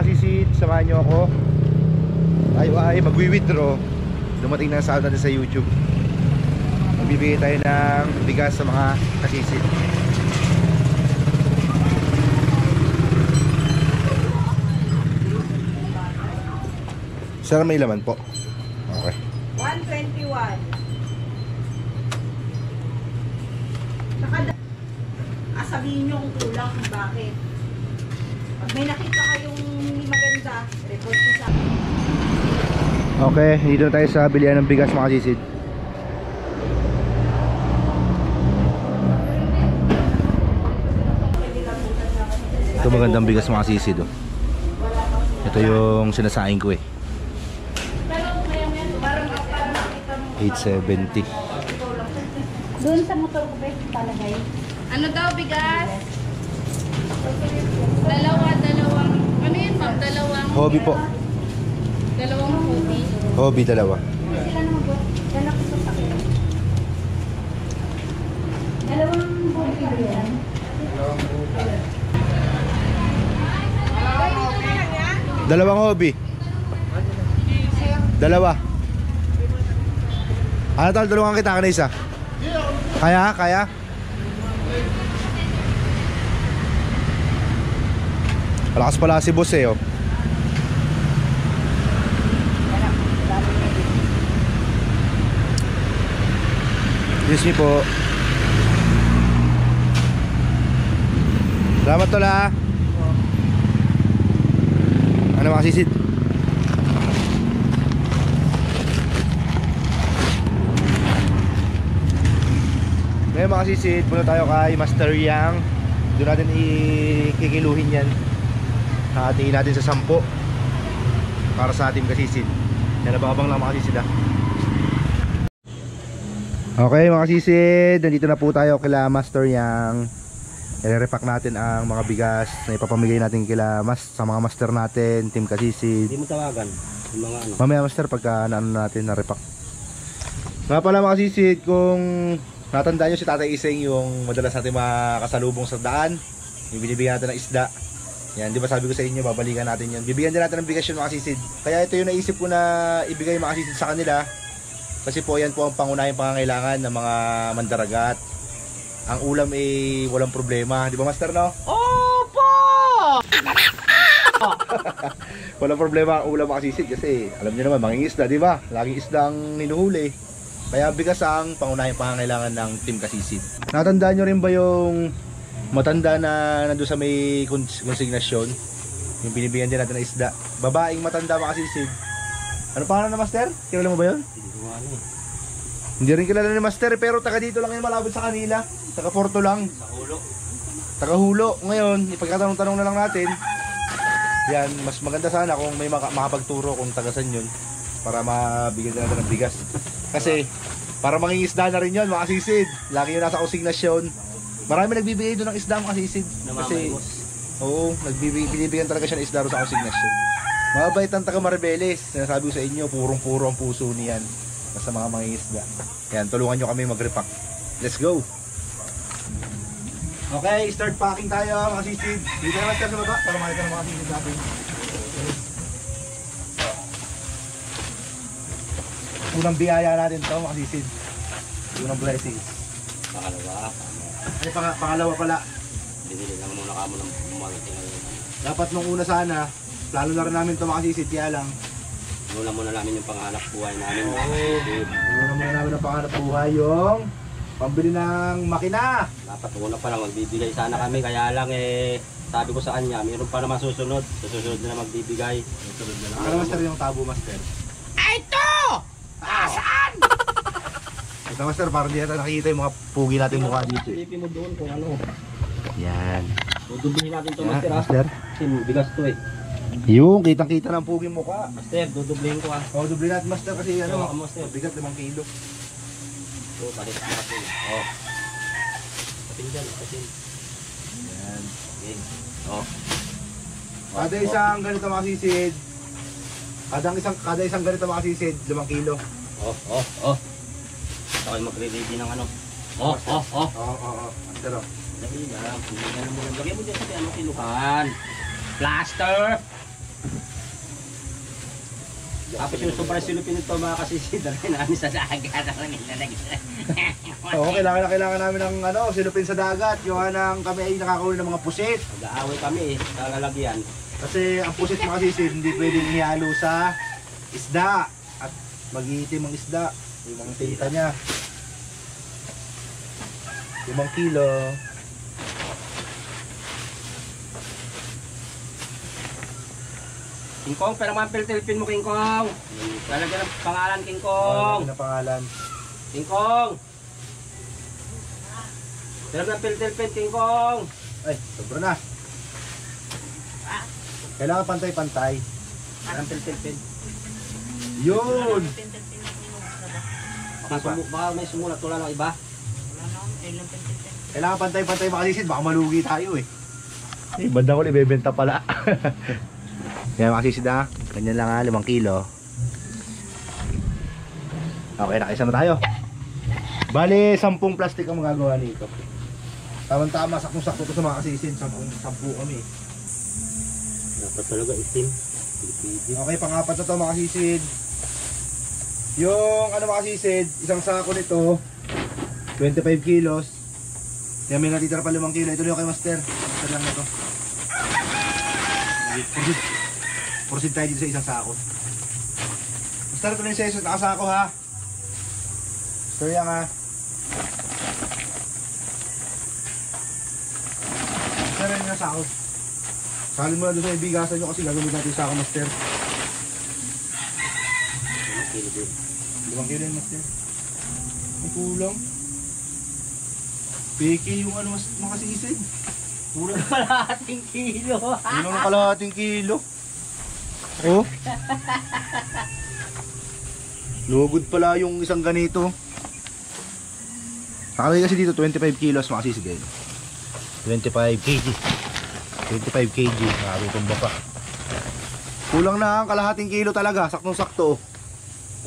kasisid, samahan nyo ako. Tayo ay magwi-withdraw. Dumating na sa natin sa YouTube. Magbibigay tayo ng bigas sa mga kasisid. Sana may laman po. Okay. 121. Sabihin nyo kung kulang kung bakit. Pag may nakita kayong hindi maganda, report nyo sa akin. Okay, dito na tayo sa bilihan ng bigas mga kasisid. Ito magandang bigas mga kasisid, oh. Ito yung sinasaing ko eh. 870. Doon sa motor ko ba yung palagay? Ano daw bigas? Dalawang. Ano yun ma'am? Dalawang. Hobby po. Dalawang hobby. Hobby dalawa. Sila naman po. Dala ko sa sakit. Dalawang hobby ba yan? Dalawang hobby. Dalawa. Ano tal, tulungan kita ka na isa. Kaya? Malakas pala si boss eh, oh. Excuse me po. Salamat tol ha. Ano mga kasisid? Ngayon mga kasisid, punta tayo kay Master Yang. Doon natin ikikiluhin yan. Hatiin natin sa 10 para sa ating kasisid. Yan, abang-abang lang mga kasisid ha. Okay mga kasisid, nandito na po tayo kila Master Yang. I-repack natin ang mga bigas na ipapamigay natin sa mga master natin, team kasisid. Hindi mo tawagan yung mga ano. Mamaya master pagka naano natin na repack. Nga pala mga kasisid, kung natandaan nyo si Tatay Iseng yung madalas natin makasalubong sa daan, yung binibigyan natin ng isda. Yan, di ba sabi ko sa inyo, babalikan natin yan. Bibigyan din natin ng bigas yun mga kasisid. Kaya ito yung naisip ko na ibigay mga kasisid sa kanila. Kasi po yan po ang pangunahing pangangailangan ng mga mandaragat. Ang ulam ay walang problema, di ba master no? Opo! Walang problema ang ulam mga kasisid kasi alam niyo naman, mangingisda, di ba? Laging isda ang hinuhuli. Kaya bigas ang pangunahing pangangailangan ng team kasisid. Natandaan nyo rin ba yung matanda na nandun sa may konsignasyon? Yung binibigyan din natin ng isda. Babaeng matanda mga kasisid. Ano pangalan na master? Kilala mo ba yun? Hindi rin kilala ni master pero taga dito lang yun, malapit sa kanila. Taga Porto lang. Sa Hulo. Taga Hulo. Ngayon, ipagkatanong-tanong na lang natin. Yan, mas maganda sana kung may makapagturo kung taga saan yun para mabigyan din natin ng bigas. Kasi para mangingisda na rin yun mga kasisid. Lagi yun nasa konsignasyon. Marami nagbibigay doon ng isda mga kasisid. Kasi oo, binibigyan talaga siya ng isda sa konsignasyon. Mabait ang taga Maribeles. Sinasabi ko sa inyo, purong-puro ang puso niyan sa mga mangingisda. Yan, tulungan nyo kami mag-repack. Let's go! Okay, start packing tayo mga kasisid. Dito naman sa baba para makita ng mga kasisid natin. Unang biyaya natin ito mga kasisid. Unang blessings. Pangalawa. Ay, pangalawa pala. Binili lang muna kamo ng marketing ngayon. Dapat nung una sana, plano na rin namin ito mga kasisid, kaya lang. Muna muna namin yung panganap buhay namin. Muna muna namin ang panganap buhay yung pambili ng makina. Dapat una pa lang magbibigay sana kami. Kaya lang sabi ko sa kanya, mayroon pa naman susunod. Susunod na magbibigay. Susunod na lang. Ano master yung tabo master? Ito! Saan? Ito master, parang di natin nakikita yung mga pugi natin mukha dito. Silipin mo doon kung ano. Yan. Dudublihin natin ito Yan, master. master. Kasi bigas to eh. Yung kitang-kita ng pugi mukha. Master, dudublihin ko ah. O, duble natin master kasi ano, master. bigat 5 kilo. So, balik natin. Oh. Patin dyan, patin. Yan. Okay. Oh. Kada isang ganito mga kasisid. Kada isang ganito mga kasisid, 5 kilo. Oh. Ako yung magre-ready ng ano. Oh. Oo. Master o. Lagyan mo dyan sa ano kinuhan. Plaster! Tapos yung sobrang silupin nito mga kasisida rin namin sa dagat ang nilalagay. Oo, kailangan namin ng silupin sa dagat. Yung nang kami ay nakakahuli ng mga pusit. Mag-aaway kami sa lalagyan. Kasi ang pusit mga kasisid, hindi pwedeng ihalo sa isda. At mag-iitim ang isda. Yung mga tinta niya. 5 kilo. King Kong, pero mga pilpilpin mo King Kong. Lalagyan ng pangalan King Oh, Kong. na pangalan. King Kong. Pero ng pilpilpin King Kong. Ay, sobra na. Kailangan pantay-pantay. Parang pilpilpin. Yun! Baka may sumulat wala ng iba. Kailangan pantay-pantay mga kasisid, baka malugi tayo eh. Eh, bandang ulit, ibebenta pala. Yan mga kasisid ha, ganyan lang ha, 5 kilo. Okay, nakaisa na tayo. Bali, 10 plastic ang magagawa nito. Tama-tama, saktong-sakto to sa mga kasisid, 10 kami. Dapat talaga itim. Okay, pang-apat na to mga kasisid. Yung mga kasisid, isang sako nito, 25 kilos. Kaya may natitira pa 5 kilo. Ito yung kay Master. Master lang na to. Proceed tayo dito sa isang sako. Master, ito na yung sa nakasako ha. Master yan ha. Master yan yung sako. Salin mo na doon sa ibigasan nyo kasi gagawin natin yung sako, Master. 5 kilo yun, Master. Ang kulang. Peke yung mga kasisid. Puro kalahating kilo. Yun ang kalahating kilo. Oh. Lugod pala yung isang ganito. Nakalagay kasi dito 25 kilos mga kasisid. 25 kg. 25 kg. Nakarutumba pa. Kulang na ang kalahating kilo talaga. Saktong-sakto.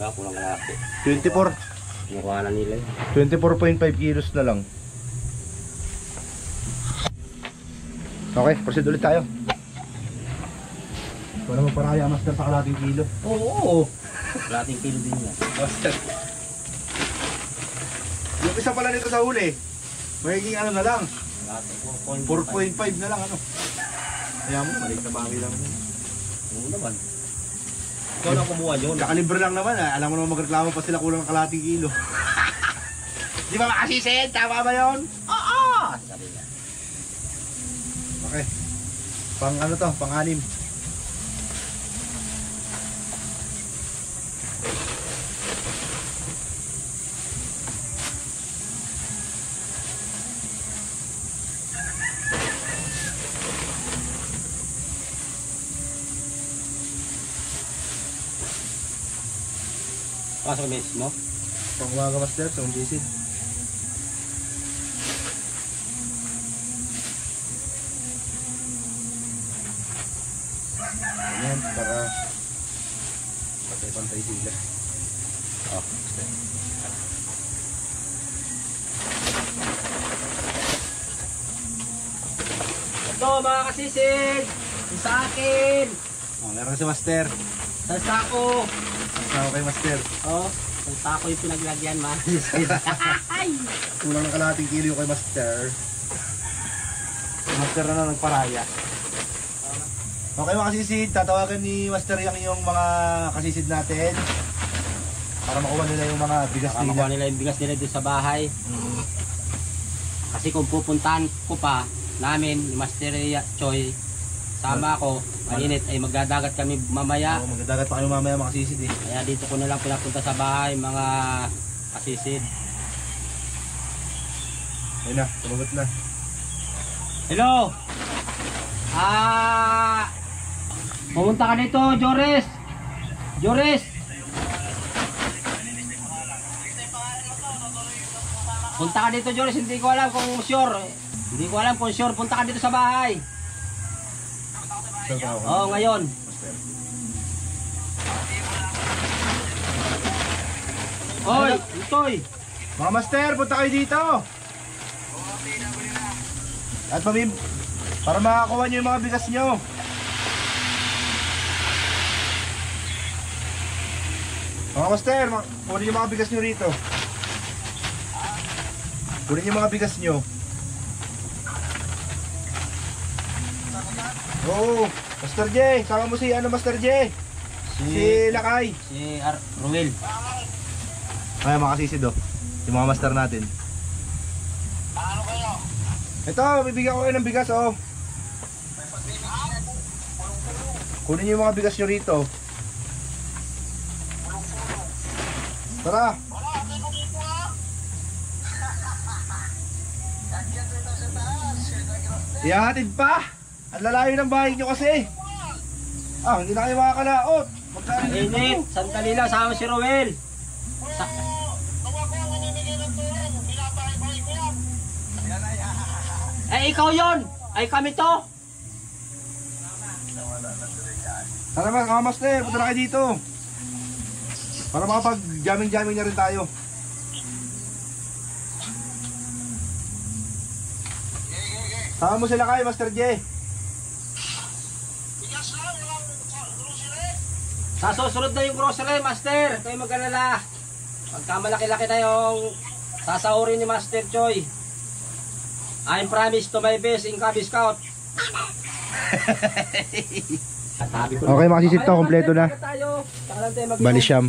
Wala, kulang kalahati. 24. Nakuha na nila 24.5 kilos na lang. Okay, proceed ulit tayo. Wala mo paraya, Master, sa kalating kilo. Oo. Kalahating kilo din yan. Master. Yung isa pala nito sa huli, magiging na lang. 4.5 na lang Kaya mo, maliit na bagay lang. Oo naman. Ikaw na kumuha yun. Kakalibre lang naman Alam mo naman magreklamo pa sila kulang ng kalating kilo. Di ba makasisid? Tama ba yun? Oo! Sabi niya. Okay. Pang-6. Pasok ka mes mo? Pang-umaga, Master, sa umbisid. Ayan, para pantay-pantay sila. Oh, Master. Ito mga kasisid! Yung sa akin! Oh, meron si Master. Sa sako! Kasama kay Master. Oh, sa sako yung pinaglagyan mga kasisid. Kulang ng kalahating kilo yung kay Master. Master na nagparaya. Okay mga kasisid, tatawagan ni Master yung mga kasisid natin para makuha nila yung mga bigas Baka nila. makuha nila yung bigas nila doon sa bahay. Kasi kung pupuntahan ko pa namin, ni Master Choi, sama ako, mainit, ay magdadagat kami mamaya. Oo, magdadagat pa kayo mamaya mga kasisid eh. Kaya dito ko na lang pinapunta sa bahay, mga kasisid. Ayun na, tumagot na. Hello! Pumunta ka dito, Joris! Joris! Punta ka dito, Joris. Hindi ko alam kung sure. Hindi ko alam kung sure. Punta ka dito sa bahay. Oo, ngayon. Hoy, Itoy! Mga Master, punta kayo dito! At para makakuha nyo yung mga bigas nyo. Mga master, kunin yung mga bigas nyo rito. Kunin yung mga bigas nyo. Oo, Master J, sama mo si Master J. Si Lakay. Si Ruel. Ay, mga kasisid oh. Yung mga master natin. Ano kayo? Ito, bibigyan ko kayo ng bigas oh. Kunin niyo yung mga bigas nyo rito. Tara. Ihahatid pa. Ang lalayo ng bahay nyo kasi. Hindi na kayo makakalaot. Init, sandali lang, sama si Ruel. Ikaw yon. Ay kami to. Tara mga master, punta na kayo dito. Para makapag-jamming-jamming na rin tayo. Sama mo sila kayo, Master J. Sa susunod na yung grocery, Master. Kayo mag-alala. Pagka malaki-laki na yung sasahurin ni Master Choi. I promise to my best in Cub Scout. Okay, mga sisid to, kompleto na. Bali siyam.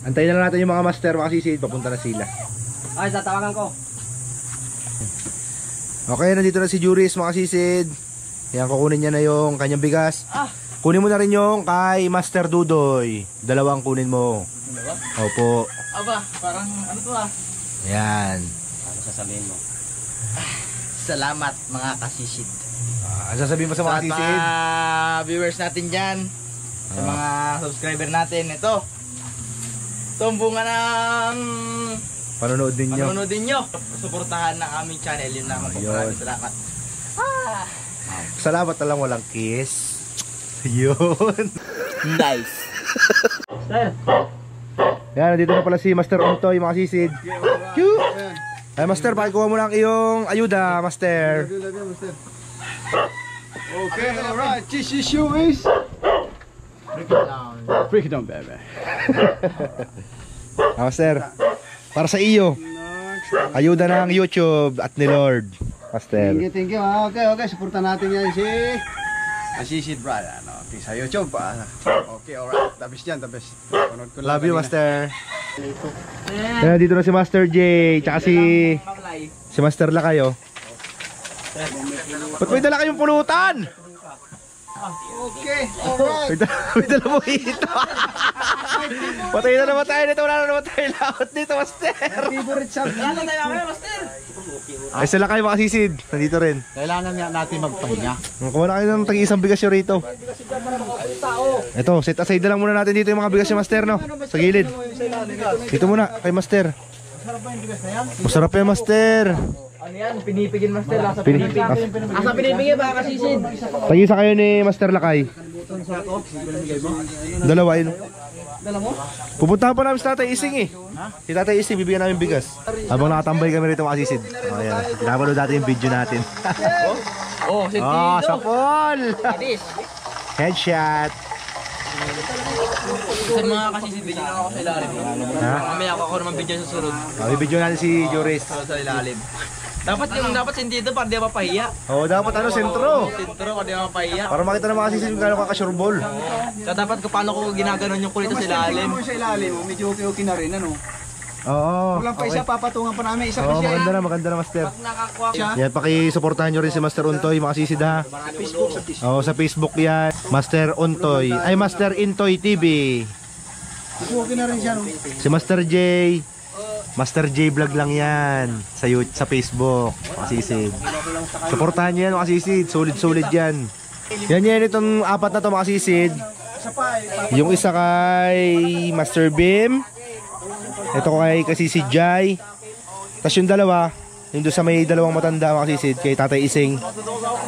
Antayin na lang natin yung mga master, mga sisid. Papunta na sila. Ay, tatawagan ko. Okay, nandito na si Juris, mga sisid. Yan, kukunin niya na yung kanyang bigas. Kunin mo na rin yung kay Master Dudoy. Dalawang kunin mo. Dalawa? Opo. Aba, parang ano to Yan. Ano sasabihin mo? Salamat mga kasisid. Ang sasabihin mo sa mga sisid? Viewers natin dyan, sa mga subscriber natin, ito ang bunga ng Panonood din nyo. panonood nyo. Suportahan ng aming channel, yun naman po. Ayun. Maraming salamat. Salamat na lang, walang kiss. Yun. Nice. Sir, Yan, nandito na pala si Master Ontoy, mga sisid. Cute! Ay, Master, pakikuha mo lang iyong ayuda, Master. Okay, alright. This issue is break it down, baby. Master, para sa iyo. Ayuda ng YouTube at ni Lord, Master. Thank you. Okay. Supportan natin yan si Asisid brother. Okay, sa YouTube. Okay, alright. The best yan, the best. Panood ko lang Love you, kanina. Master. Yan, dito na si Master J, tsaka si Master Lakayo. Ba't may dala kayong pulutan? Okay, alright. May dala mo ito. Patay na naman tayo dito. Wala na naman tayo laot dito, Master. Favorite shop. Ay, sila kayo makasisid. Nandito rin. Kailangan nga natin magpahinga. Kuha na kayo ng tag-isang bigas nyo rito. Ito, set aside na lang muna natin dito yung mga bigas ni Master, no? Sa gilid. Dito muna, kay Master. Masarap yan, Master. Ano yan? Pinipigin master. Asa Pinipigin. Asa pinipigin ba kasisid? Tag-isa kayo ni Master Lakay. Dalawa yun. Dala mo? Pupuntahan pa namin si Tatay Ising eh. Si Tatay Ising, bibigyan namin bigas. Habang nakatambay kami rito, makasisid. O, yan. Pinapanood natin yung video natin. Oh, sentido. Sa pool! Adis. Headshot! Sa mga kasisid, bigyan ako sa ilalim. Ha? Mamaya ako naman video sa sunod. Bibidyo natin si Juris. Sa ilalim. Dapat sentido para di mapahiya. Oo, dapat sentro. Sentro para di mapahiya. Para makita ng mga kasisid kung gano'n kakasureball. So dapat kung paano ko ginaganon yung kulito sa ilalim. Sa ilalim, medyo okay na rin, ano? Oo. Kulang pa isa, papatungan pa namin. Isa pa Oo, siya. maganda na, Master. Nakakuha Siya. Yan, pakisuportahan nyo rin si Master Untoy, mga kasisid ha. Oo, sa Facebook yan. Master Untoy. Ay, Master Intoy TV. Okay na rin siya, no? Si Master J. Master J Vlog lang yan sa YouTube, sa Facebook, makasisid. Suportahan nyo yan, makasisid. Solid yan. Yan itong apat na to, makasisid. Yung isa kay Master Bim. Ito kay si Jai. Tapos yung dalawa, yung doon sa may dalawang matanda, makasisid, kay Tatay Ising.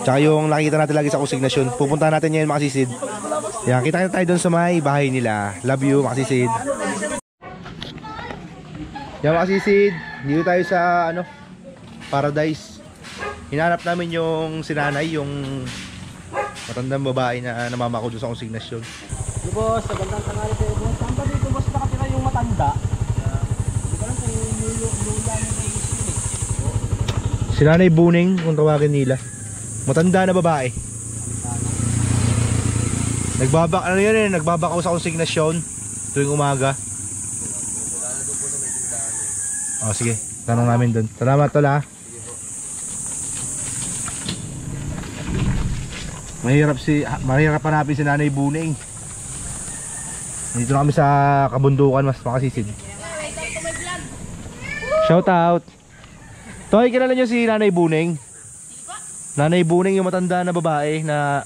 Tsaka yung nakikita natin lagi sa konsignasyon. Pupuntahan natin yan, makasisid. Yan, kita tayo doon sa may bahay nila. Love you, makasisid. Yan, makasisid. Dito tayo sa Paradise. Hinanap namin yung sinanay, yung matandang babae na namamako doon sa konsignasyon. Di boss, magandang tanghali sa'yo boss. Saan ba dito boss nakatira yung matanda? Hindi ko alam kung lula ni Reyes yun eh. Si Nanay Buning, kung tawagin nila. Matanda na babae. Nagbabakaw sa konsignasyon tuwing umaga. Oh, sige. Tanong namin doon. Salamat tol ha. Mahirap hanapin si Nanay Buning. Dito na kami sa kabundukan, mas makasisid. Shout out. Toy, kilala nyo si Nanay Buning? Nanay Buning, yung matanda na babae na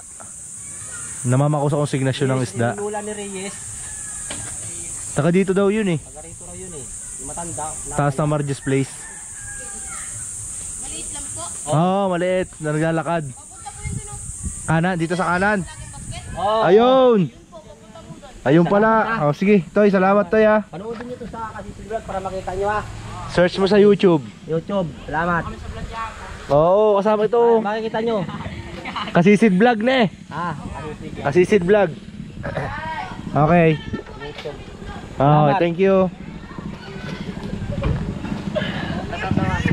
namamako sa konsignasyon ng isda. Yung lula ni Reyes. Taka dito daw yun eh. Taga rito raw yun eh. Yung matanda. Taas ng Marges Place. Maliit lang po. Oo, maliit. Naglalakad. Kanan, dito sa kanan. Oh, Ayun! Ayun pala. Oh, sige, Toy, salamat Toy ha. panoodin nyo to sa Kasisid Vlog para makita nyo ha. Search mo sa YouTube. YouTube, salamat. Oo, kasama ito. Makikita nyo. Kasisid Vlog na eh. Ah, Kasisid Vlog. Okay. Oh, thank you.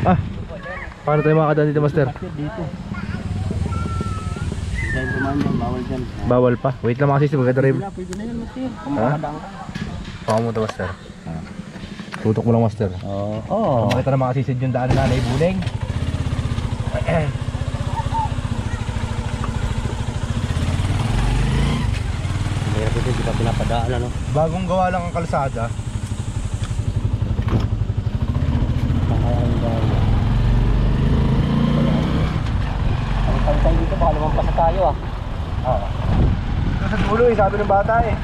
Ah, paano tayo makakadaan dito, Master? dito. Dahil tumandang, bawal dyan. Bawal pa. Wait lang makasisip, magka-drive. Pwede na yan, Master. Kung Ha? makakadaan ka. Baka mo ito, Master. Tutok mo lang, Master. Oo. Makita na makasisid yung daan na Nanay Buning. Mayroon dito, di pa pinapadaan ano. Bagong gawa lang ang kalsada. Ang pantay dito, baka lumampas na tayo ah. Oo. Sa dulo eh, sabi ng bata eh.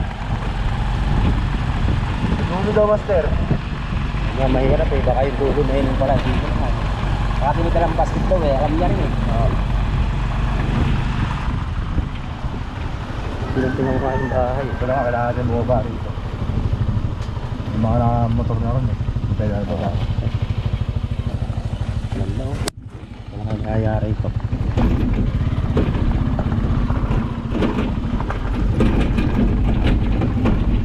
Sa dulo daw, Master. Yan, mahirap eh, baka yung dulo na yun pala dito naman. Baka tinitalampas dito eh, alam niya rin eh. Oo. Tingnan ko yung bahay. Ito lang, kailangan natin bumaba rito. Yung mga motor na ron eh. Pwede na baba. Alam na oh. Wala kang nangyayari ito.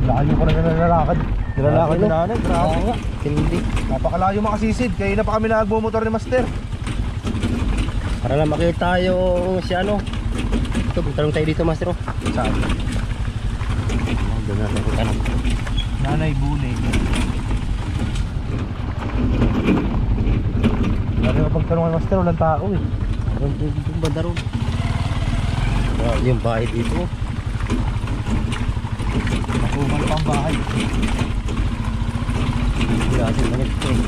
Layo ko na nilalakad. Nilalakad ni Nanay, grabe. Oo nga, hindi. Napakalayo makasisid. Kaya na pa kami nagbumotor ni Master. Para lang makita yung si ano. Ito, magtanong tayo dito, Master. Saan? Doon na ako tanong. Nanay Buning. Lagi mapagtanong ni Master, walang tao eh. Yung banda ron. Yung bahay dito. Nakumal pa ang bahay. Kasi manit ko eh.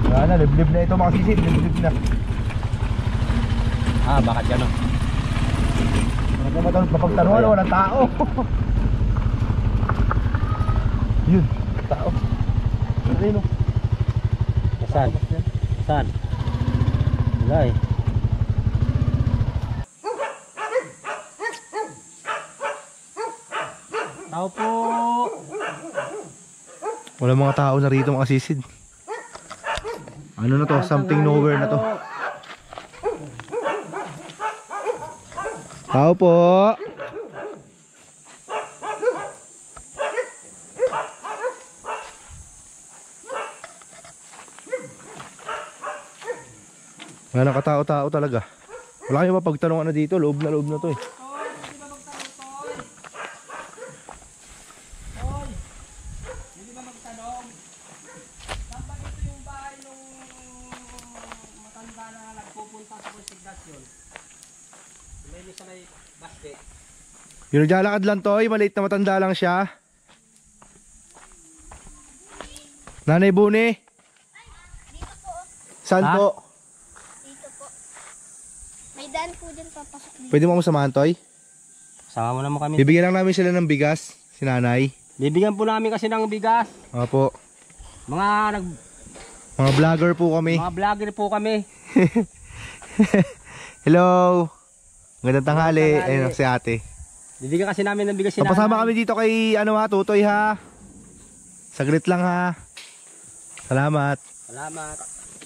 Wala na, liblib na ito makasisid. Liblib na. Ah, bakit yan oh. Mapagtanungan, walang tao. Yun, tao. Ayun o. Saan? Saan? Wala eh. Tao po. Walang mga tao na rito makasisid. Ano na to? Something nowhere na to. Tao po. Wala nakatao-tao talaga. Wala kayong mapagtanungan na dito. Loob na to eh. Yung naglalakad lang to, maliit na matanda lang siya. Nanay Buni. Dito po. Saan Ha? po? Dito po. May daan po dyan papasok dito. Pwede mo akong samahan, Toy? Sama mo naman kami. Bibigyan lang namin sila ng bigas, si nanay. Bibigyan po namin kasi ng bigas. Opo. Mga Mga vlogger po kami. mga vlogger po kami. Hello. Magandang tanghali. Magandang tanghali. Ayun si ate. Bibigyan kasi namin ng bigas si Papasama nanay. kami dito kay ano ha, Tutoy ha. Saglit lang ha. Salamat. Salamat.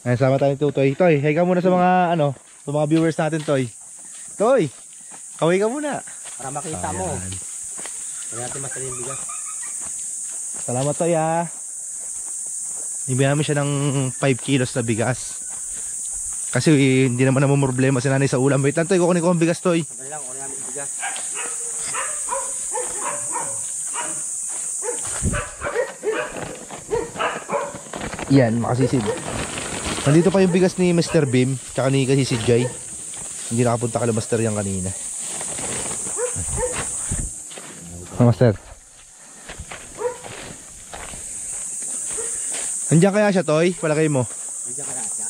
Ay, sama tayo ni Tutoy. Toy, hey ka muna sa mga ano, sa mga viewers natin, Toy. Toy, kaway ka muna. Para makita mo. Ayan. Kaya natin Master yung bigas. Salamat Toy ha. Ibigyan namin siya ng 5 kilos na bigas. Kasi hindi naman naman problema si nanay sa ulam. Wait lang Toy, kukunin ko ang bigas Toy. Sandali lang, kunin namin yung bigas. Yan, makasisid. Nandito pa yung bigas ni Mr. Beam, tsaka ni kasi si Jay. Hindi nakapunta kala Master yan kanina. Master. Andiyan kaya siya, Toy? Palagay mo. Nandiyan ka na siya.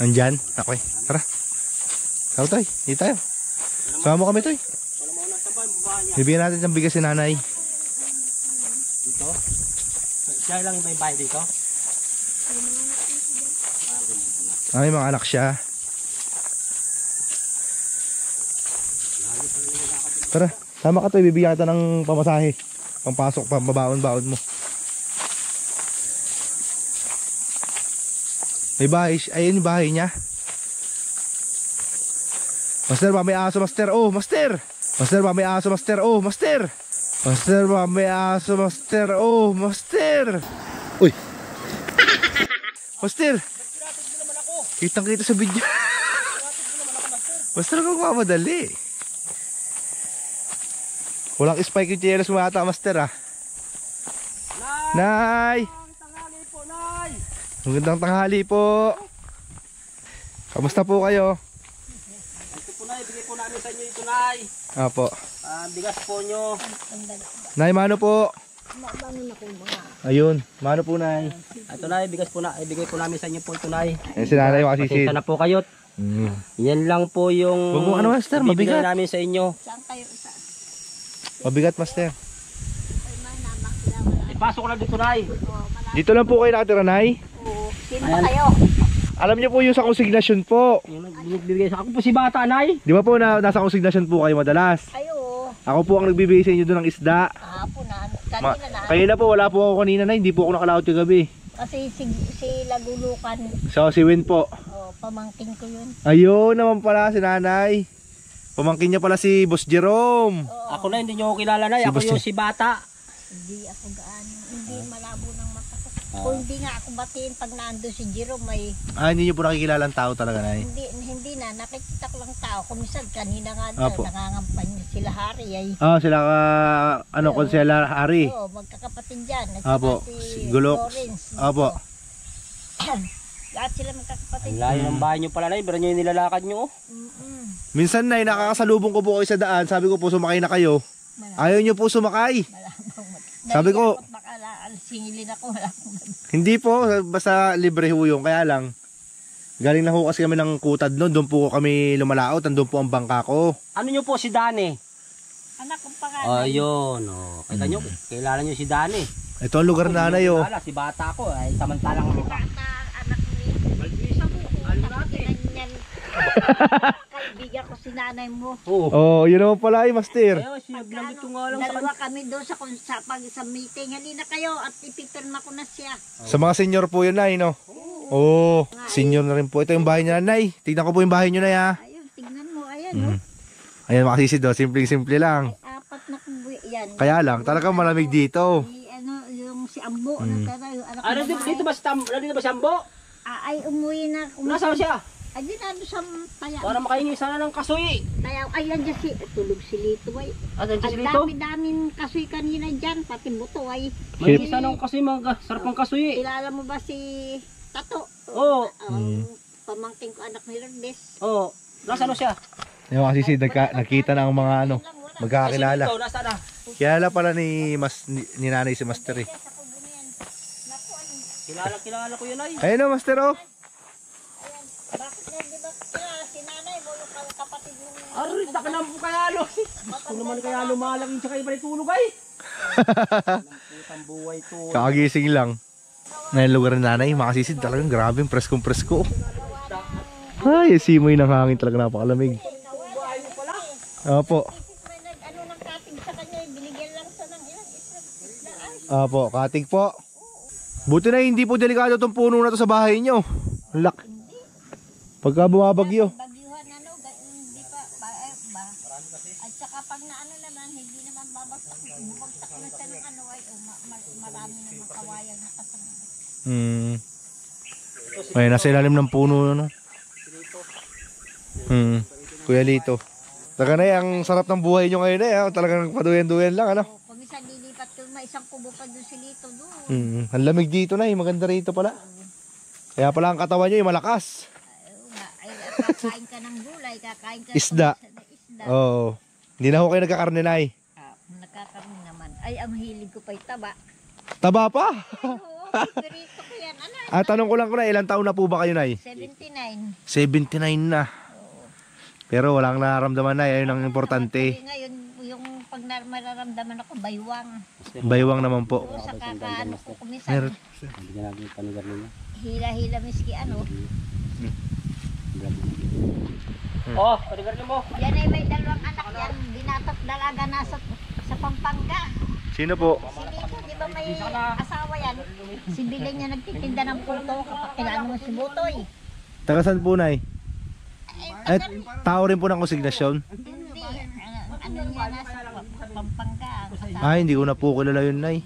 Andyan? Okay, tara. Tara, Toy. Dito tayo. Sama mo kami, Toy. Wala mo nang sabay, babahan niya. Bibigyan natin ng bigas si nanay. Dito. Siya lang yung may bahay dito. May mga anak siya. Tara, sama ka Toy. Bibigyan kita ng pamasahe. Pampasok, pambabaon-baon mo. May bahay, ayun yung bahay niya. Master, may aso, Master. Oh, Master. Master, may aso, Master. Oh, Master. Master, may aso, Master. Oh, Master. Uy. Master. Kitang-kita sa video. Master, kung mamadali. Walang spike yung chinelas mo ata, Master ah. Nay! Tanghali po, Nay! Magandang tanghali po. Kamusta po kayo? Ito po, Nay. Bigay po namin sa inyo ito, Nay. Apo. Bigas po nyo. Nay, mano po? Ayun, mano po, Nay? Ito, Nay. Bigas po na. Ibigay po namin sa inyo po ito, Nay. Yan si nanay yung kasisid. Pasensya na po kayo. Yan lang po yung Huwag mo ano, Master, ibibigay mabigat. namin sa inyo. Saan kayo sa? Mabigat, Master. Ay, manamak lang. Ipasok na dito, Nay. Dito lang po kayo nakatira, Nay. Oo. Sino Ayan. ba kayo? Alam niyo po yung sa konsignasyon po. Yung nagbibigay sa ako po si Bata, Nay. Di ba po nasa konsignasyon po kayo madalas? Ayo. Ako po ang nagbibigay sa inyo doon ng isda. Hapon na. Kanina na. Kanina po, wala po ako kanina na. Hindi po ako nakalaot yung gabi. Kasi si Lagulukan. So, si Win po. Oh, pamangkin ko yun. Ayun naman pala si nanay. Pamangkin niya pala si Boss Jerome. Oo. Ako na, hindi nyo ako kilala, Nay. Si Ako Boss yung si Bata. Hindi ako gaano. Hindi malabo ng mata ko. Kung hindi nga ako batiin pag naandun si Jerome, may Hindi niyo po nakikilala ang tao talaga, Nay. hindi na nakikita ko lang tao. Kumisan kanina nga Apo. nangangampay niya sila Hari ay. Sila ka, Konsela Hari. Oo, magkakapatid dyan. At Apo, saka si Gulok. Lawrence. Apo. Lahat sila magkakapatid. Ang layo ng bahay nyo pala, Nay. Pero nyo yung nilalakad nyo. Mm-mm. Minsan, Nay, nakakasalubong ko po kayo sa daan. Sabi ko po, sumakay na kayo. Ayaw niyo po sumakay. Sabi ko- Dahil ako singilin ako. Wala akong Hindi po, basta libre ho yung. Kaya lang, galing na ho kasi kami ng Kutad noon. Doon po kami lumalaot. Andun po ang bangka ko. Ano nyo po si Dani? anak kong pangalan. Ayun. Kita nyo, kilala nyo si Dani. Ito ang lugar na nanay, oh. Kilala, si Bata ko. Ay, samantalang Bata, anak ni. Malbisa mo. Ano natin? Yan. Kaibigan ko si nanay mo. Oo. Oh, yun naman pala ay, Master. Kaya sinaglanggit ko nga lang sa Dalawa kami doon sa meeting. Halina kayo at ipipirma ko na siya. Sa mga senior po yun, Nay, no? Oo, senior na rin po. Ito yung bahay niya, Nay. Tignan ko po yung bahay niyo, Nay, ha? Ayun, tignan mo. Ayan, no? Ayan, makasisid, oh. Simple-simple lang. Ay, apat na kubo. Yan. Kaya lang, talagang malamig dito. Yung si Ambo. Yung anak Ano ko dito ba si Ambo? ay, umuwi na. Nasaan siya? Ay, di nando sa taya. Para makahingi sana ng kasoy. Taya. Ay, yan dyan si. Tulog si Lito ay. Asan Ang si Lito? dami-daming kasoy kanina dyan. Pati buto ay. May isa ng kasoy, mga sarap ng kasoy. Kilala mo ba si Tato? Oo. Ang pamangking ko anak ni Lourdes. Oo. Nasaan siya? Yung makasisid, nakita na ang mga ano, magkakakilala. Ito, nasaan na? Kilala pala ni nanay si Master, eh. Kilala ko yun ay. Ayun, oh, Master, oh. Bakit nga, di ba kilala si nanay mo yung kapatid mo? Aray, takanam po kaya lo. Gusto naman kaya lumalang siya kayo balik tulog ay. Putang buhay to. Kakagising lang. Ngayon lugar ng nanay, makasisid, talagang grabe, preskong-presko. Ay, simoy ng hangin, talaga napakalamig. Opo. May nag-ano ng kating sa kanya, binigyan lang sa ng ilang isla ay. Opo, katig po. Buti na hindi po delikado itong puno na to sa bahay nyo. Lak. Pagka bumabagyo. Bagyuhan ano, hindi pa, ba? At saka pag naano naman, hindi naman babagsak. Bumagsak na siya ng ano ay marami naman kawayan na kasama. Ay, nasa ilalim ng puno, no? Kuya Lito. Taka na ang sarap ng buhay nyo ngayon eh. Talagang paduyan-duyan lang, ano? Pag minsan lilipat ko, may isang kubo pa doon si Lito doon. Ang lamig dito na, maganda rito pala. Kaya pala ang katawan nyo malakas. Ay, kakain ka ng gulay, kakain ka Isda. isda. Oo. Hindi na ako kayo nagkakarne na eh. Nakakaroon naman. Ay, ang hilig ko pa yung taba. Taba pa? Oo, pirito ko yan. Ano? Tanong ko lang ko na, ilang taon na po ba kayo na eh? 79. 79 na. Pero walang nararamdaman na, yun ang importante. Kasi ngayon, yung pag mararamdaman ako, baywang. Baywang naman po. Oo, sa kakaano ko kumisan. Meron. Hindi ka natin panigar nila. Hila-hila miski ano. Oh, panigar mo. Yan ay may dalawang anak yan. Binatat dalaga nasa sa Pampanga. Sino po? Si Lito, di ba may asawa yan? Si Bilay niya nagtitinda ng puto. Kakilala mo si Butoy. Tagasan po na eh. Ay, Tao rin po ng konsignasyon. hindi. Ano niya nasa Pampanga. Ay, hindi ko na po kilala yun, Nay.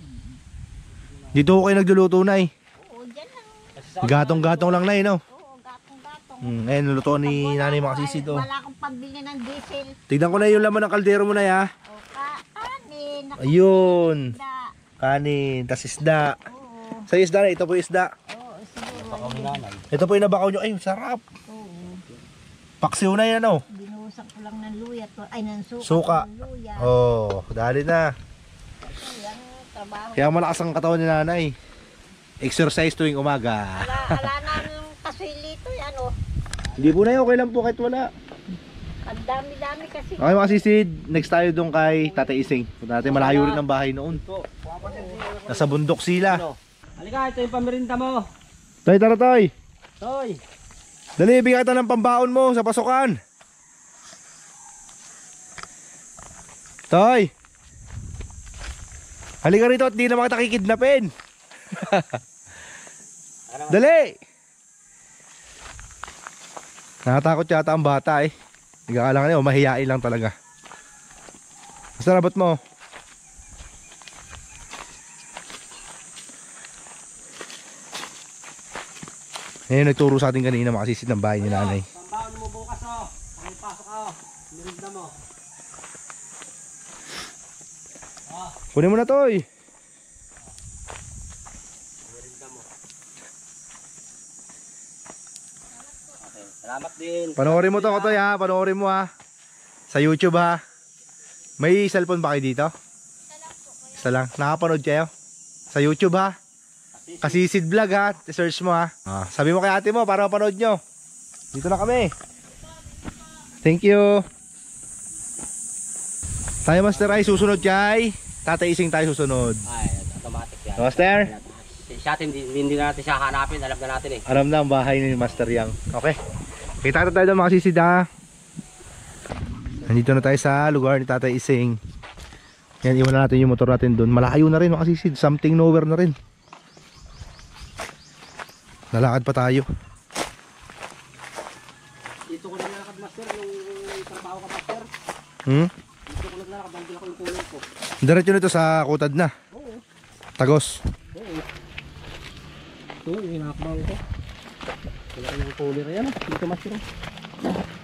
Dito ko kayo nagluluto, Nay. Oo, dyan lang. Gatong-gatong lang, Nay, no? Oo, gatong-gatong. Ayun, nuluto ni Nanay Makasisid, oh. Wala akong pambili ng diesel. Tignan ko na yung laman ng kaldero mo, Nay, ha? O, kanin. Ayun. Isda. Kanin, tas isda. Oo. Sa isda, Nay, ito po yung isda. Oo, siguro. Ito po yung nabakaw nyo. Ay, sarap. Oo. Paksiw na yan, ano? Binuhusan ko lang ng luya. Ay, ng suka. Suka. Ng luya. Oh, dali na. Yan, trabaho. Kaya malakas ang katawan ni Nanay. Exercise tuwing umaga. Ala na ng kasilito yan, oh. Hindi po, Nay, okay lang po kahit wala. Ang dami-dami kasi. Okay, Makasisid. Next tayo doon kay Tatay Ising. Punta natin, malayo rin ang bahay noon. Nasa bundok sila. Halika, ito yung pamirinda mo. Tay, tara, Tay. Toy. Dali, bigatan ng pambaon mo sa pasukan. Tay. Halika rito at di na makita kikidnapin. Dali. Nakatakot yata ang bata eh. Nagkakala ka niya, mahiyain lang talaga. Basta rabot mo. Ngayon nagturo sa atin kanina makasisid ng bahay ni Nanay. Pambaon mo bukas, oh. Ang pasok, oh. Pamirinda mo. Kunin mo na, Toy. Pamirinda mo. Okay, salamat din. Panoorin mo to, Toy, ha. Panoorin mo, ha. Sa YouTube, ha. May cellphone ba kayo dito? Isa lang. Nakapanood kayo? Sa YouTube, ha. Kasisid Vlog, ha. Search mo, ha. Sabi mo kay ate mo para mapanood nyo. Dito na kami. Thank you. Tayo, Master, ay susunod kay Tatay Ising tayo susunod. Ay, automatic yan. Master, Siya hindi na natin siya hanapin. Alam na natin eh. alam na ang bahay ni Master Yang. Okay. Kita tayo doon, makasisid, ha. Nandito na tayo sa lugar ni Tatay Ising. Yan, iwan na natin yung motor natin doon. Malayo na rin, makasisid. Something nowhere na rin. Lalakad pa tayo. Dito ko naglalakad, Master, yung trabaho ka, Master. Dito ko naglalakad, nandun ako yung kulong ko. Diretso nito sa Kutad na. Oo. Tagos. Oo. Ito, yung hinakbang ko. Wala kayong cooler yan. Dito, Master.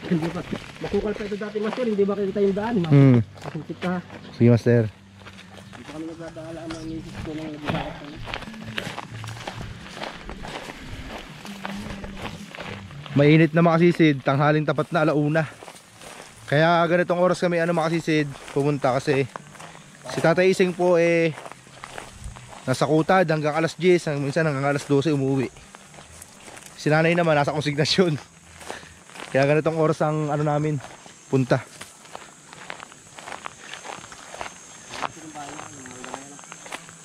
Hindi ba? Makukal pa ito dati, Master. Hindi ba kita yung daan? Masutik ka. Sige, Master. Dito kami nagdadala ang mga misis ko ng nagdadala. Mainit na, makasisid. Tanghaling tapat na, alauna. Kaya ganitong oras kami makasisid pumunta kasi si Tatay Ising po nasa Kutad hanggang alas 10, minsan hanggang alas 12 umuwi. Si Nanay naman nasa konsignasyon. Kaya ganitong oras ang namin punta.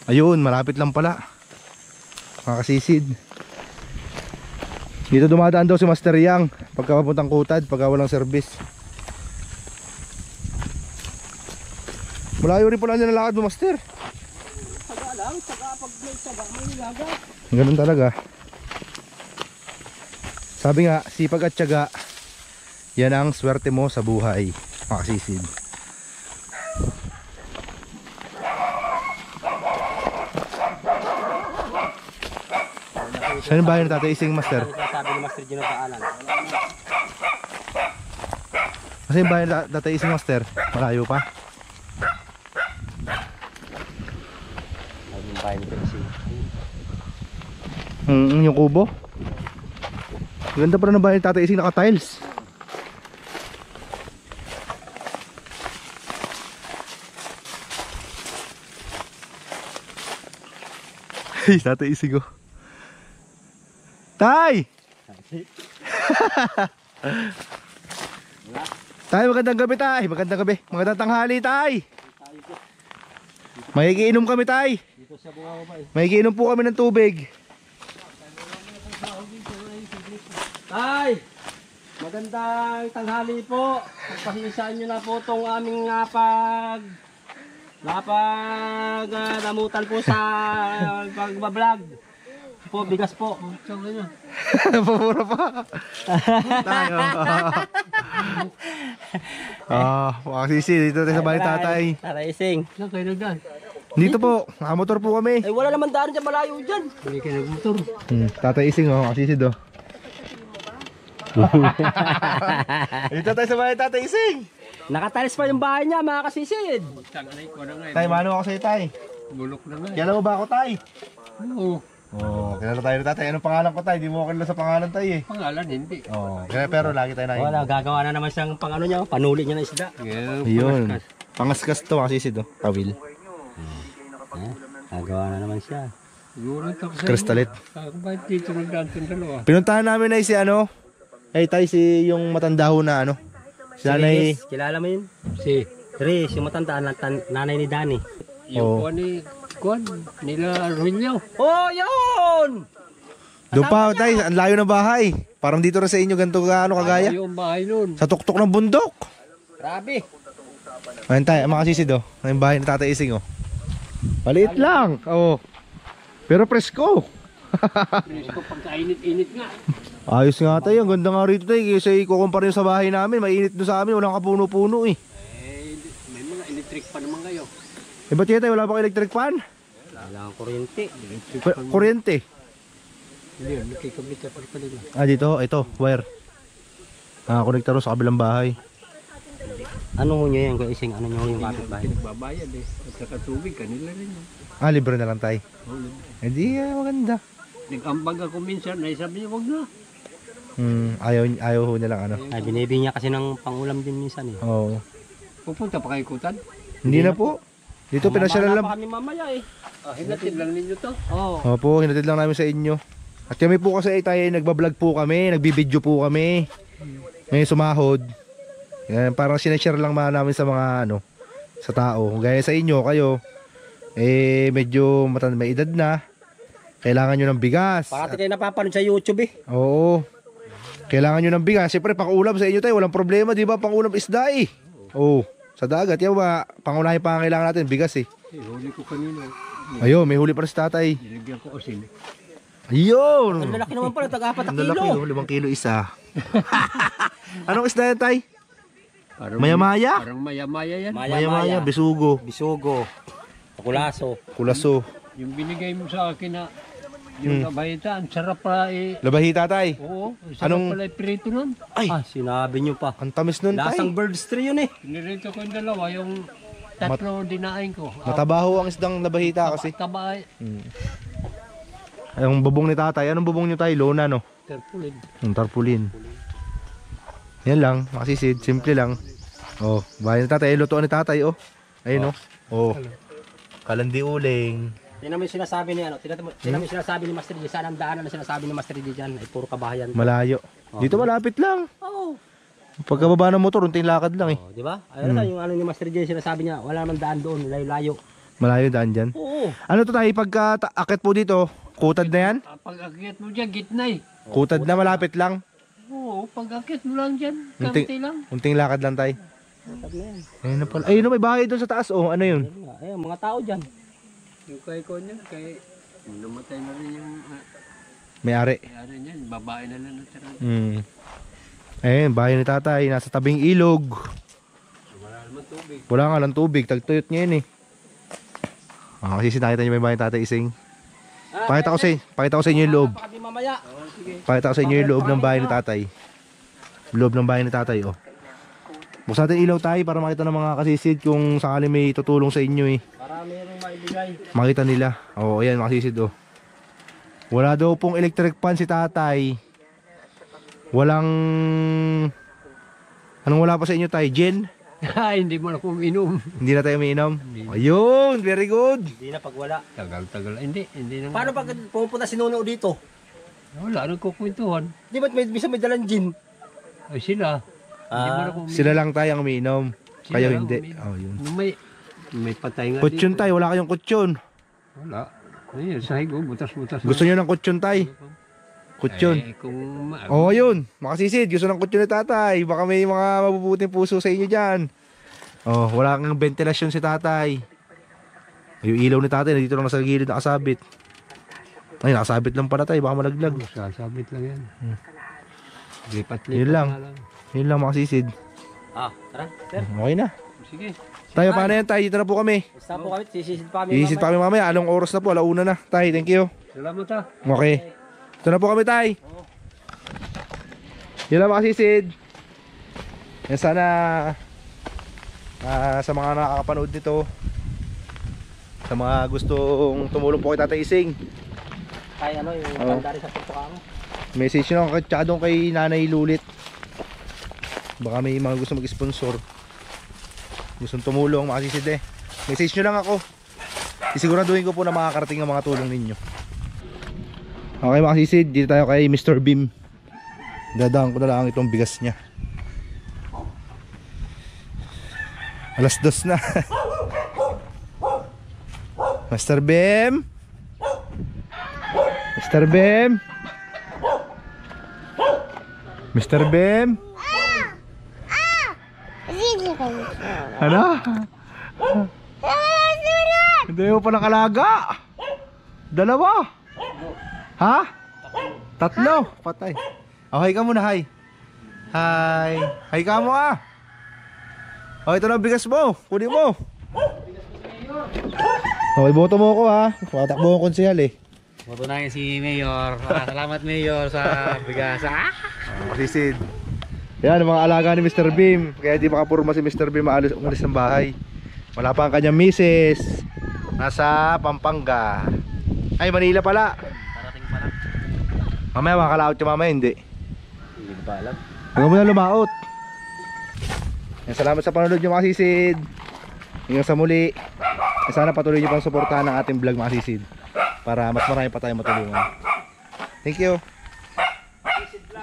Ayun, malapit lang pala. Makasisid. Dito dumadaan daw si Master Yang pagka papuntang Kutad, pagka walang service. Malayo rin pala nilalakad mo, Master. Saga lang, saga pag may saga, may nilaga. Ganun talaga. Sabi nga, sipag at tiyaga, yan ang swerte mo sa buhay. Makasisid. Saan yung bahay ng Tatay Ising, Master? Sabi ni Master Gino Paalan. Saan yung bahay ng Tatay Ising, Master? Malayo pa? Yung bahay ni Ising. Yung kubo. Ganda pa rin ng bahay ng Tatay Ising, naka-tiles. Ay, Tatay Ising oh. Tay! Tay, magandang gabi tay. Magandang gabi. Magandang tanghali tay. Makikiinom kami tay. Makikiinom po kami ng tubig. Tay! Magandang tanghali po. Pagpasisaan nyo na po itong aming namutan po sa pagbablog. Po, bigas po. Pumura pa. Tayo. Makasisi dito tayo sa bahay tatay. Tatay Ising. Saan kayo nagdaan? Dito po, nakamotor po kami. Ay wala naman daan dyan, malayo dyan. Hindi kayo nagmotor. Tatay Ising oh, makasisi do. Dito tayo sa bahay tatay Ising. Nakatalis pa yung bahay niya, mga kasisid. Tay, mano ako sa'yo tay. Bulok na nga. Kilala mo ba ako tay? Oo. Kilala tayo na tatay. Anong pangalan ko tay? Di mo kilala sa pangalan tay eh. Pangalan, hindi. Pero lagi tayo nakikita. Wala, gagawa na naman siyang pang ano niya, panuli niya ng isda. Yun. Pangaskas to, makasisid oh. Tawil. Gagawa na naman siya. Kristalit. Ako ba dito nagdantin dalawa? Pinuntahan namin ay si ano. Ay tay, si yung matanda ho na ano. Si nanay. Kilala mo yun? Si Riz, yung matanda, nanay ni Danny. Oh. Kuan nila Ruilio. Oh, yun! Doon pa tay, ang layo ng bahay. Parang dito rin sa inyo ganito gaano kagaya. Yung bahay nun. Sa tuktok ng bundok. Grabe. Ayun tay, makasisid oh. Yung bahay ni Tatay Ising oh. Maliit lang. Oh. Pero presko. Presko pagkainit-init nga. Ayos nga tayo, ang ganda nga rito tayo. Kasi ikukumpara nyo sa bahay namin, mainit doon sa amin, walang kapuno-puno eh. May mga electric pa naman kayo. Ba't yun tayo, wala bang electric fan? Wala kang kuryente. Kuryente. Hindi yun, nakikabit ka pa nila. Dito, ito, wire. Konekta rin sa kabilang bahay. Ano nyo yan, Ising? Ano nyo yung kapitbahay? Nagbabayad eh. At saka tubig, kanila rin yun. Libre na lang tayo. Hindi, maganda. Nag-ambag ako minsan, naisabi niya, wag na. Ayaw ho niya lang ano. Ay, binibi niya kasi ng pangulam din minsan eh. Oo. Pupunta pa kayo kutan. Hindi na po. Dito pinasyalan lang. Pa kami mamaya eh. Hinatid lang ninyo to. Oo. Opo, hinatid lang namin sa inyo. At kami po kasi tayo nagbablog po kami, nagbibideo po kami. Ngayon sumahod. Yan, parang sinashare lang namin sa mga ano, sa tao. Gaya sa inyo, kayo, medyo may edad na. Kailangan nyo ng bigas. Parati kayo napapanood sa YouTube eh. Oo. Kailangan nyo ng bigas. Siyempre, pang-ulam sa inyo tayo, walang problema, di ba? Pang-ulam isda eh. Oo. Sa dagat, yan ba? Pangunahin pa ang kailangan natin, bigas eh. Huli ko kanina. Ayun, may huli pa rin si tatay. Nilagyan ko asin. Ayun! Ang lalaki naman pala, tag-4 Ang lalaki, kilo. 5 kilo isa. Anong isda yan, tay? Parang, Maya-maya? Parang maya-maya yan. Maya-maya, bisugo, Bisugo. Kulaso. kulaso. Yung binigay mo sa akin na yung kabahita, ang sarap pala eh. Labahita, tay. Oo, ang sarap Anong- pala prito nun. Ay, Sinabi nyo pa. ang tamis nun, tay. Lasang bird's tree yun eh. Pinirito ko yung dalawa, yung tatlo dinain ko. Matabaho ang isdang labahita kasi. Taba eh. Yung bubong ni tatay. Anong bubong nyo, tay? Lona, no? Terpulid. Yung tarpaulin. Yan lang, makasisid. Simple lang. Oh, bahay ni tatay. Lutuan ni tatay, oh. Ayun, oh. Oh. Kalandi uling. Tingnan mo yung sinasabi ni ano, tingnan mo yung sinasabi ni Master D. Saan ang daanan na sinasabi ni Master D dyan? Ay puro kabahayan. Malayo. Dito malapit lang. Oo. Pagkababa ng motor, unting lakad lang eh. Oh, di ba? Ayun na yung ano ni Master D sinasabi niya, wala naman daan doon, layo-layo. Malayo daan dyan. Oo. Ano to tayo, pagka akit po dito, kutad na yan? Pag akyat mo dyan, gitna eh. Kutad na, malapit lang. Oo, pag akyat mo lang dyan, Unting- kamti lang. Unting lakad lang tayo. Sabi na yan. Ayun na pala. Ayun na, may bahay doon sa taas. Oh, ano yun? Ayun, mga tao dyan. Yung kay ko niyan, kay namatay na rin yung May ari. ari niyan, babae na lang natira. Ayun, bahay ni tatay. Nasa tabing ilog. Wala nga lang tubig, tagtuyot niya yun eh. Kasi sinakita niyo may bahay Tatay Ising. Pakita ko sa inyo yung loob. Baka di mamaya. Pakita ko sa inyo yung loob ng bahay ni Tatay. Loob ng bahay ni Tatay, oh. Buksan natin ilaw tayo para makita ng mga kasisid kung sakali may tutulong sa inyo eh. Para mayroong maibigay. Makita nila. Oo, ayan mga kasisid, oh. Wala daw pong electric fan si Tatay. Walang... Anong wala pa sa inyo, Tay? Gin? Hindi mo na kuminom. Hindi na tayo umiinom? Ayun, very good. Hindi na pag wala. Tagal-tagal. Hindi na. Paano pag pupunta si Nuno dito? Wala, nagkukwentuhan. Di ba't may dalang gin? Ay sila. Hindi mo na kuminom. Sila lang tayo ang umiinom. Sila Kayo lang hindi. umiinom. Oh, yun. Nung may patay nga Kutsyon, dito. Tay. Wala kayong kutsyon. Wala. Ayun, sahig ko. Butas-butas. Gusto nyo ng kutsyon, Tay? Kutsyon. Kung Oo, yun. Makasisid. Gusto ng kutsyon ni Tatay. Baka may mga mabubuting puso sa inyo dyan. Oh, wala kang ventilasyon si Tatay. Yung ilaw ni Tatay, dito lang nasa gilid nakasabit. Ay, nakasabit lang pala Tay. Baka malaglag. sasabit lang yan. Lipat-lipat Yun lang. na lang. Yun lang makasisid. Tara, sir. Okay na. Sige. Tayo, paano yan, Tay? Dito na po kami. Basta po kami, sisisid pa kami. Iisit pa kami mamaya. Anong oras na po? Alauna na. Tay, thank you. Salamat ha. Okay. Ito na po kami, Tay. Yun lang makasisid. Yan sana sa mga nakakapanood nito, sa mga gustong tumulong po kay Tatay Ising, Kaya yung tanda rin sa pagpukang. message nyo lang tsaka doon kay Nanay Lulit. Baka may mga gusto mag-sponsor, gustong tumulong, makasisid eh. Message nyo lang ako. Isiguraduhin ko po na makakarating ang mga tulong ninyo. Okay makasisid, dito tayo kay Mr. Beam. Dadaan ko na lang itong bigas niya. Alas 2 na. Mr. Beam. Mr. Beam. Mr. Beam. Ano? Hindi mo pa nakalaga. Dalawa. Ha? Tatlo. Patay. Okay ka muna, hi. Hi. Hi ka mo ah. Oh, ito na bigas mo. Kunin mo. Okay, boto mo ako ha. Patakbo ko konsehal eh. Boto na si Mayor. Salamat Mayor sa bigas. Kasisid. Yan, ang mga alaga ni Mr. Beam. Kaya di makapurma si Mr. Beam umalis ng bahay. Wala pa ang kanyang misis. Nasa Pampanga. Ay, Manila pala. Parating pa lang. Mamaya makakalaot yung mamaya, hindi. Hindi pa alam. Huwag mo na lumaot. Yan, salamat sa panonood nyo mga sisid. Hanggang sa muli. Sana patuloy nyo pang suportahan ng ating vlog mga sisid, para mas marami pa tayong matulungan. Thank you.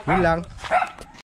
Yun lang.